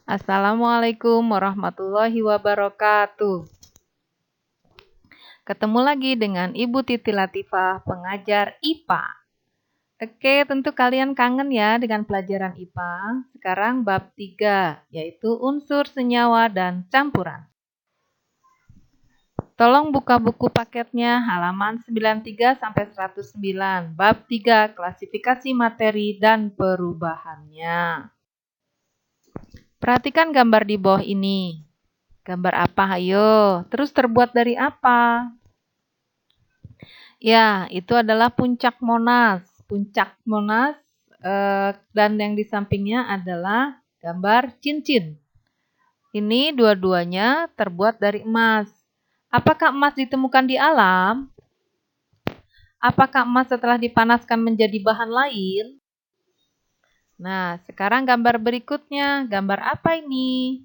Assalamualaikum warahmatullahi wabarakatuh. Ketemu lagi dengan Ibu Titi Latifah, pengajar IPA. Oke, tentu kalian kangen ya dengan pelajaran IPA. Sekarang bab 3, yaitu unsur senyawa dan campuran. Tolong buka buku paketnya halaman 93 sampai 109, bab 3, klasifikasi materi dan perubahannya. Perhatikan gambar di bawah ini. Gambar apa, ayo? Terus terbuat dari apa? Ya, itu adalah puncak Monas. Puncak Monas dan yang di sampingnya adalah gambar cincin. Ini dua-duanya terbuat dari emas. Apakah emas ditemukan di alam? Apakah emas setelah dipanaskan menjadi bahan lain? Nah, sekarang gambar berikutnya. Gambar apa ini?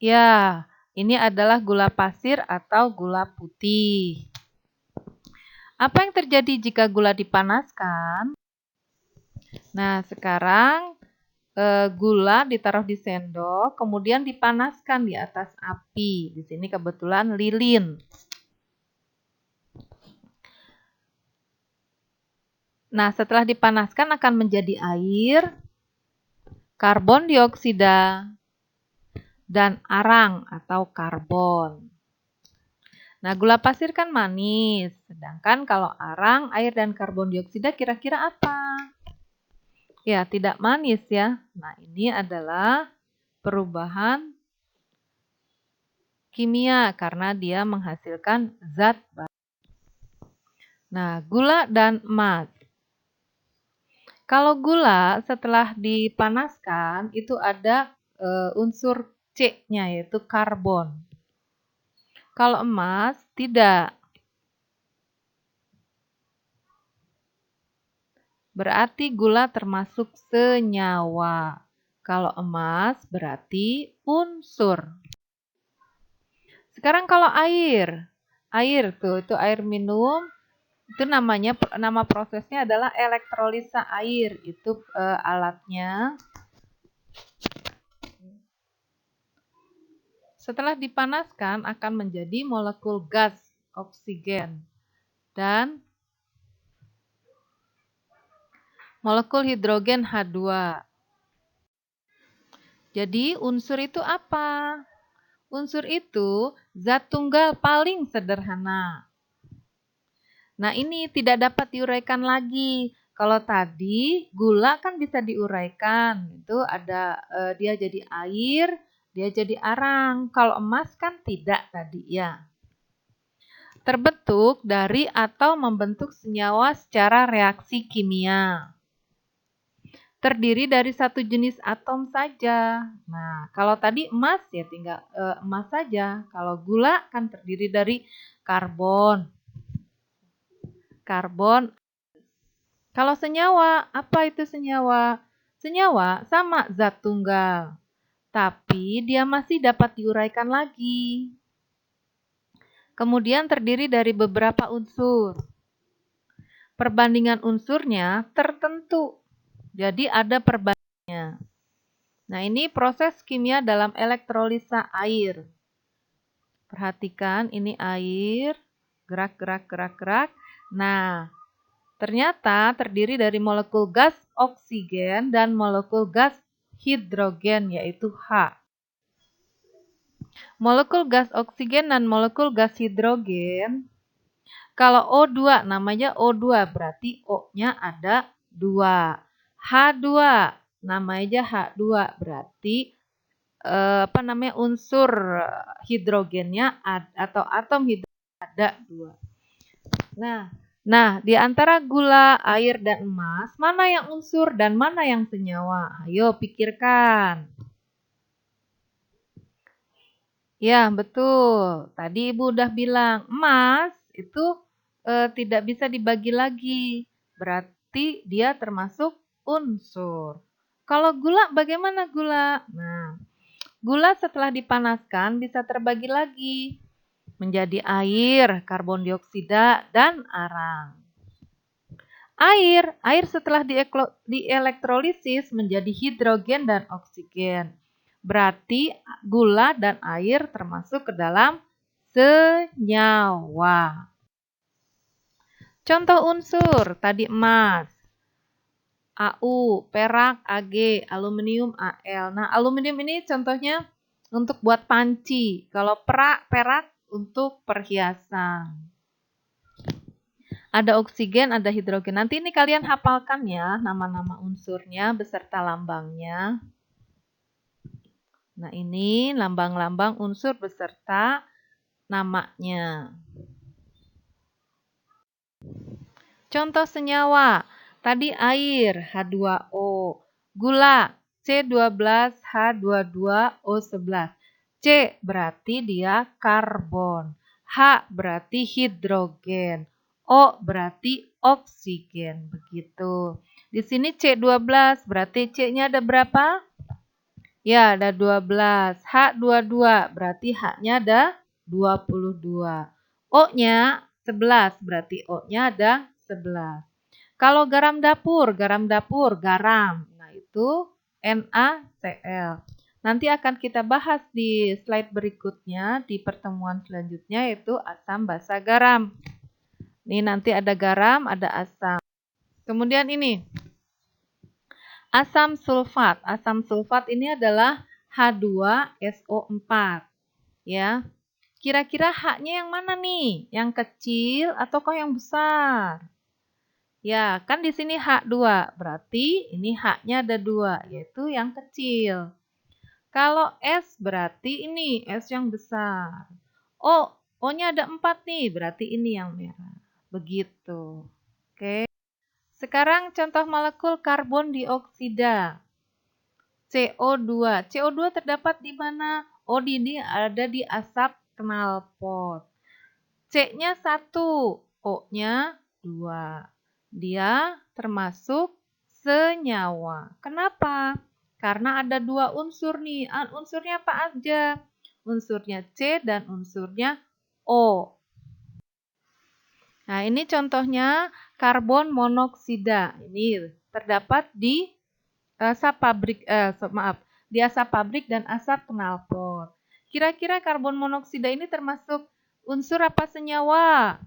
Ya, ini adalah gula pasir atau gula putih. Apa yang terjadi jika gula dipanaskan? Nah, sekarang gula ditaruh di sendok, kemudian dipanaskan di atas api. Di sini kebetulan lilin. Nah, setelah dipanaskan akan menjadi air, karbon dioksida, dan arang atau karbon. Nah, gula pasir kan manis, sedangkan kalau arang, air, dan karbon dioksida kira-kira apa? Ya, tidak manis ya. Nah, ini adalah perubahan kimia karena dia menghasilkan zat baru. Nah, gula dan emas. Kalau gula setelah dipanaskan itu ada unsur C-nya yaitu karbon. Kalau emas tidak. Berarti gula termasuk senyawa. Kalau emas berarti unsur. Sekarang kalau air. Air tuh, itu air minum. Itu nama prosesnya adalah elektrolisa air. Itu alatnya. Setelah dipanaskan akan menjadi molekul gas oksigen dan molekul hidrogen H2. Jadi unsur itu apa? Unsur itu zat tunggal paling sederhana. Nah, ini tidak dapat diuraikan lagi. Kalau tadi gula kan bisa diuraikan. Itu ada dia jadi air, dia jadi arang. Kalau emas kan tidak tadi ya. Terbentuk dari atau membentuk senyawa secara reaksi kimia. Terdiri dari satu jenis atom saja. Nah, kalau tadi emas ya tinggal emas saja. Kalau gula kan terdiri dari karbon. Kalau senyawa, apa itu senyawa? Senyawa sama zat tunggal, tapi dia masih dapat diuraikan lagi. Kemudian terdiri dari beberapa unsur. Perbandingan unsurnya tertentu. Jadi ada perbandingannya. Nah, ini proses kimia dalam elektrolisa air. Perhatikan, ini air, gerak. Nah, ternyata terdiri dari molekul gas oksigen dan molekul gas hidrogen, yaitu H. Molekul gas oksigen dan molekul gas hidrogen, kalau O2 namanya O2, berarti O-nya ada 2. H2 namanya H2, berarti unsur hidrogennya atau atom hidrogen ada 2. Nah, di antara gula, air, dan emas, mana yang unsur dan mana yang senyawa? Ayo pikirkan. Ya, betul. Tadi Ibu udah bilang, emas itu tidak bisa dibagi lagi. Berarti dia termasuk unsur. Kalau gula, bagaimana gula? Nah, gula setelah dipanaskan bisa terbagi lagi menjadi air, karbon dioksida, dan arang. Air setelah dielektrolisis menjadi hidrogen dan oksigen. berarti gula dan air termasuk ke dalam senyawa. Contoh unsur, tadi emas, AU, perak, AG, aluminium, AL. Nah, aluminium ini contohnya untuk buat panci. Kalau perak untuk perhiasan. Ada oksigen, ada hidrogen. Nanti ini kalian hafalkan ya nama-nama unsurnya beserta lambangnya. Nah, ini lambang-lambang unsur beserta namanya. Contoh senyawa. Tadi air, H2O. Gula, C12H22O11. C berarti dia karbon. H berarti hidrogen. O berarti oksigen. Begitu. Di sini C12 berarti C-nya ada berapa? Ya, ada 12. H22 berarti H-nya ada 22. O-nya 11 berarti O-nya ada 11. Kalau garam dapur, garam. Nah, itu NaCl. Nanti akan kita bahas di slide berikutnya, di pertemuan selanjutnya, yaitu asam basa garam. Ini nanti ada garam, ada asam. Kemudian ini, asam sulfat. Asam sulfat ini adalah H2SO4. Ya. Kira-kira H-nya yang mana nih? Yang kecil ataukah yang besar? Ya, kan di sini H2, berarti ini H-nya ada 2, yaitu yang kecil. Kalau S berarti ini S yang besar. O-nya ada 4 nih, berarti ini yang merah. Begitu. Oke. Sekarang contoh molekul karbon dioksida. CO2. CO2 terdapat di mana? Oh, ini ada di asap knalpot. C-nya 1, O-nya 2. Dia termasuk senyawa. Kenapa? Karena ada 2 unsur nih. Unsurnya apa aja? Unsurnya C dan unsurnya O. Nah, ini contohnya karbon monoksida. Ini terdapat di asap pabrik dan asap knalpot. Kira-kira karbon monoksida ini termasuk unsur apa senyawa?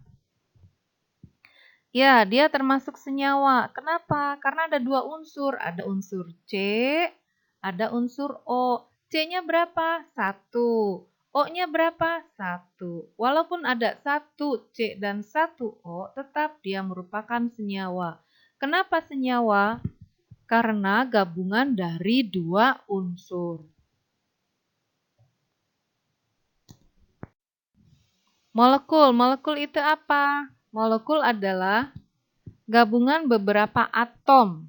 Ya, dia termasuk senyawa. Kenapa? Karena ada 2 unsur. Ada unsur C, ada unsur O. C-nya berapa? 1. O-nya berapa? 1. Walaupun ada 1 C dan 1 O, tetap dia merupakan senyawa. Kenapa senyawa? Karena gabungan dari 2 unsur. Molekul. Molekul itu apa? Molekul adalah gabungan beberapa atom.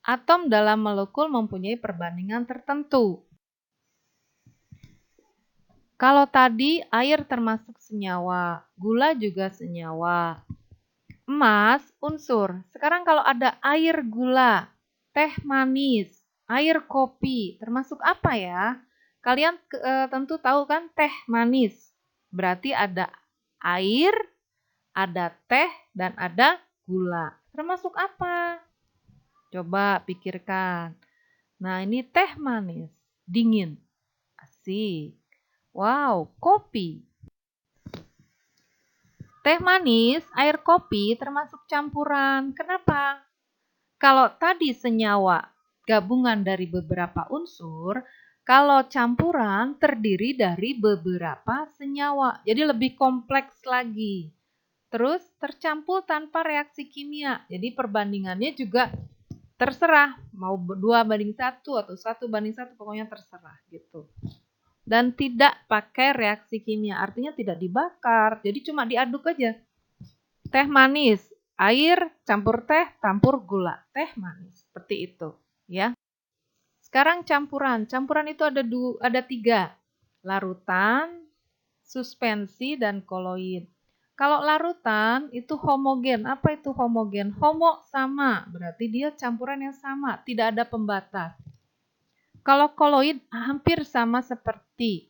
Atom dalam molekul mempunyai perbandingan tertentu. Kalau tadi air termasuk senyawa, gula juga senyawa. Emas unsur. Sekarang kalau ada air gula, teh manis, air kopi, termasuk apa ya? Kalian tentu tahu kan teh manis. Berarti ada air, ada teh, dan ada gula. Termasuk apa? Coba pikirkan. Nah, ini teh manis, dingin. Asik. Wow, kopi. Teh manis, air kopi termasuk campuran. Kenapa? Kalau tadi senyawa gabungan dari beberapa unsur, kalau campuran terdiri dari beberapa senyawa. Jadi lebih kompleks lagi. Terus tercampur tanpa reaksi kimia. Jadi perbandingannya juga terserah. Mau 2:1 atau 1:1, pokoknya terserah gitu. Dan tidak pakai reaksi kimia, artinya tidak dibakar. Jadi cuma diaduk aja. Teh manis, air campur teh, campur gula, teh manis. Seperti itu, ya. Sekarang campuran. Campuran itu ada 3. Larutan, suspensi, dan koloid. Kalau larutan itu homogen. Apa itu homogen? Homo sama, berarti dia campuran yang sama, tidak ada pembatas. Kalau koloid hampir sama seperti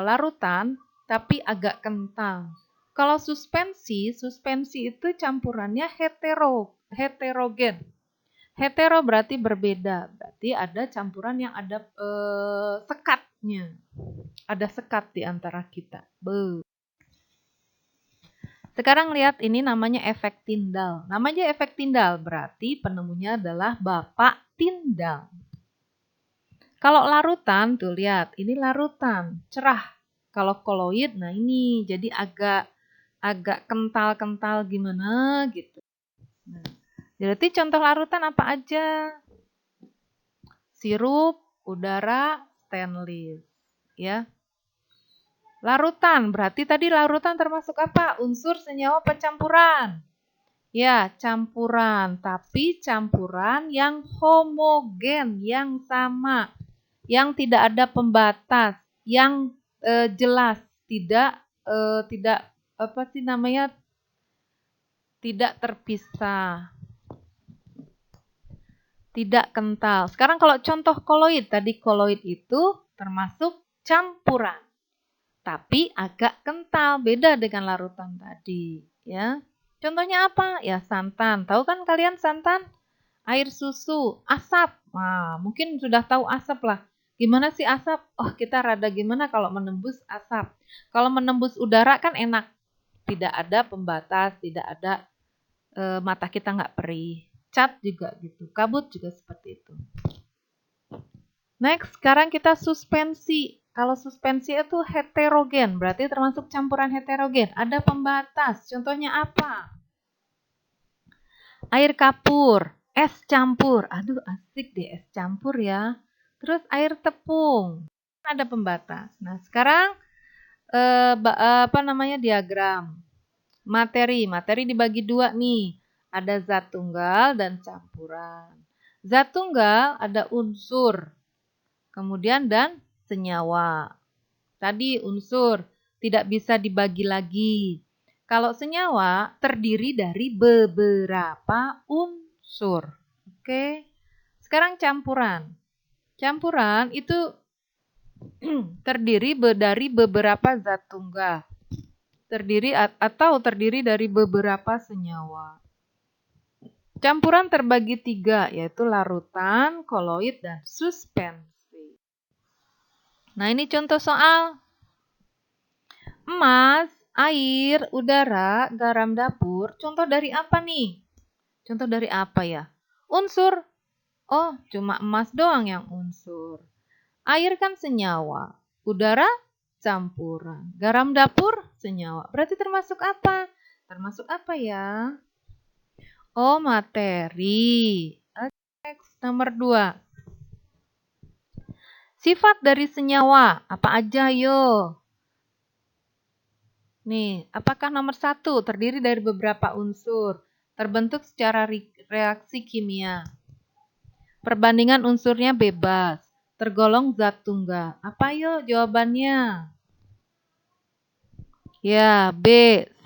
larutan, tapi agak kental. Kalau suspensi itu campurannya heterogen. Hetero berarti berbeda, berarti ada campuran yang ada sekatnya. Ada sekat di antara kita. Sekarang lihat ini namanya efek Tyndall. Namanya efek Tyndall berarti penemunya adalah Bapak Tyndall. Kalau larutan tuh lihat, ini larutan, cerah. Kalau koloid, nah ini jadi agak kental-kental gimana gitu. Nah, berarti contoh larutan apa aja? Sirup, udara, stainless, ya. Larutan, berarti tadi larutan termasuk apa? Unsur, senyawa, pencampuran. Ya, campuran, tapi campuran yang homogen, yang sama, yang tidak ada pembatas, yang jelas, tidak apa sih namanya? Tidak terpisah. Tidak kental. Sekarang kalau contoh koloid, tadi koloid itu termasuk campuran. Tapi agak kental, beda dengan larutan tadi, ya. Contohnya apa? Ya santan. Tahu kan kalian santan? Air susu, asap. Nah, mungkin sudah tahu asap lah. Gimana sih asap? Oh, kita rada gimana kalau menembus asap. Kalau menembus udara kan enak. Tidak ada pembatas, tidak ada mata kita nggak perih. Cat juga gitu, kabut juga seperti itu. Next, sekarang kita suspensi. Kalau suspensi itu heterogen, berarti termasuk campuran heterogen. Ada pembatas, contohnya apa? Air kapur, es campur. Aduh, asik deh es campur ya. Terus air tepung, ada pembatas. Nah, sekarang apa namanya diagram. Materi dibagi dua nih. Ada zat tunggal dan campuran. Zat tunggal ada unsur, kemudian dan senyawa. Tadi unsur tidak bisa dibagi lagi. Kalau senyawa terdiri dari beberapa unsur. Oke. Sekarang campuran. Campuran itu terdiri dari beberapa zat tunggal. Terdiri dari beberapa senyawa. Campuran terbagi 3, yaitu larutan, koloid, dan suspensi. Nah, ini contoh soal. Emas, air, udara, garam dapur, contoh dari apa nih? Contoh dari apa ya? Unsur. Oh, cuma emas doang yang unsur. Air kan senyawa. Udara campuran. Garam dapur senyawa. Berarti termasuk apa? Termasuk apa ya? Oh, materi. Next, nomor 2. Sifat dari senyawa. Apa aja yo? Nih, apakah nomor 1 terdiri dari beberapa unsur, terbentuk secara reaksi kimia. Perbandingan unsurnya bebas, tergolong zat tunggal. Apa yo jawabannya? Ya, B,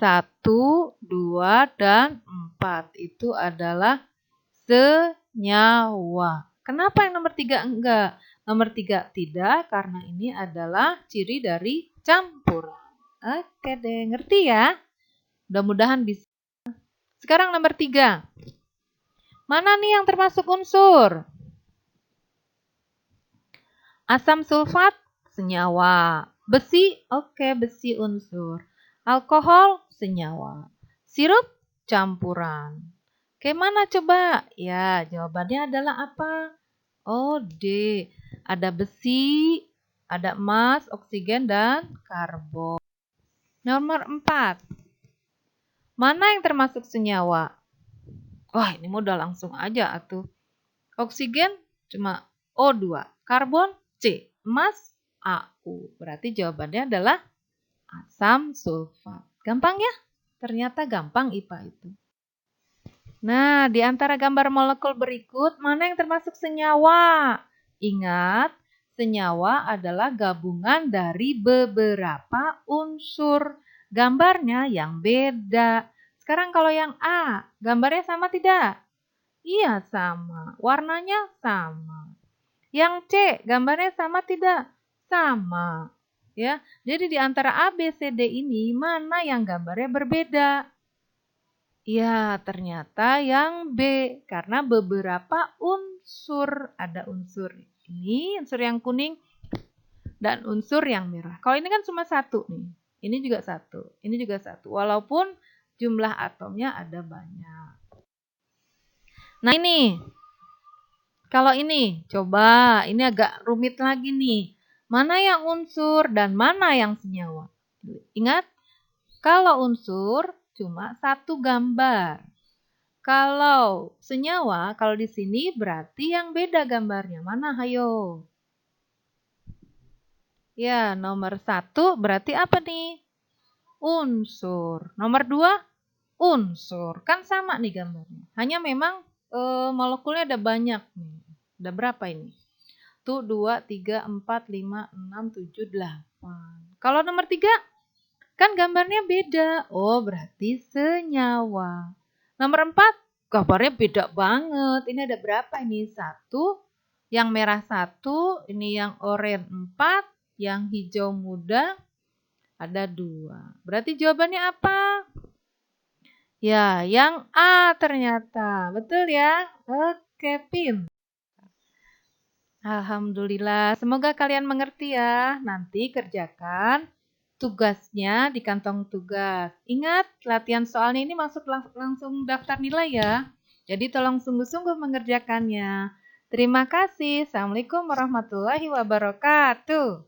1, 2, dan 4. Itu adalah senyawa. Kenapa yang nomor 3 enggak? Nomor 3 tidak, karena ini adalah ciri dari campuran. Oke deh, ngerti ya? Mudah-mudahan bisa. Sekarang nomor 3. Mana nih yang termasuk unsur? Asam sulfat, senyawa. Besi, oke, besi unsur. Alkohol, senyawa. Sirup, campuran. Oke, mana coba? Ya, jawabannya adalah apa? Oh, D. Ada besi, ada emas, oksigen, dan karbon. Nomor 4. Mana yang termasuk senyawa? Wah, ini udah langsung aja atuh. Oksigen cuma O2, karbon C, emas AU. Berarti jawabannya adalah asam sulfat. Gampang ya? Ternyata gampang IPA itu. Nah, di antara gambar molekul berikut, mana yang termasuk senyawa? Ingat, senyawa adalah gabungan dari beberapa unsur. Gambarnya yang beda. Sekarang kalau yang A, gambarnya sama tidak? Iya, sama. Warnanya sama. Yang C, gambarnya sama tidak? Sama. Ya. Jadi di antara A, B, C, D ini mana yang gambarnya berbeda? Ya, ternyata yang B, karena beberapa unsur. Ada unsur ini, unsur yang kuning, dan unsur yang merah. Kalau ini kan cuma satu nih. Ini juga satu, ini juga satu. Walaupun jumlah atomnya ada banyak. Nah ini, kalau ini, coba ini agak rumit lagi nih. Mana yang unsur dan mana yang senyawa? Ingat, kalau unsur cuma satu gambar. Kalau senyawa, kalau di sini berarti yang beda gambarnya. Mana, hayo? Ya, nomor 1 berarti apa nih? Unsur. Nomor 2, unsur. Kan sama nih gambarnya. Hanya memang molekulnya ada banyak nih. Ada berapa ini? Tuh 2, 3, 4, 5, 6, 7, 8. Kalau nomor 3, kan gambarnya beda. Oh, berarti senyawa. Nomor 4, gambarnya beda banget. Ini ada berapa ini? 1, yang merah 1, ini yang oranye 4, yang hijau muda ada 2. Berarti jawabannya apa? Ya, yang A ternyata. Betul ya? Oke, Pin. Alhamdulillah. Semoga kalian mengerti ya. Nanti kerjakan tugasnya di kantong tugas. Ingat, latihan soalnya ini masuk langsung daftar nilai ya. Jadi tolong sungguh-sungguh mengerjakannya. Terima kasih. Assalamualaikum warahmatullahi wabarakatuh.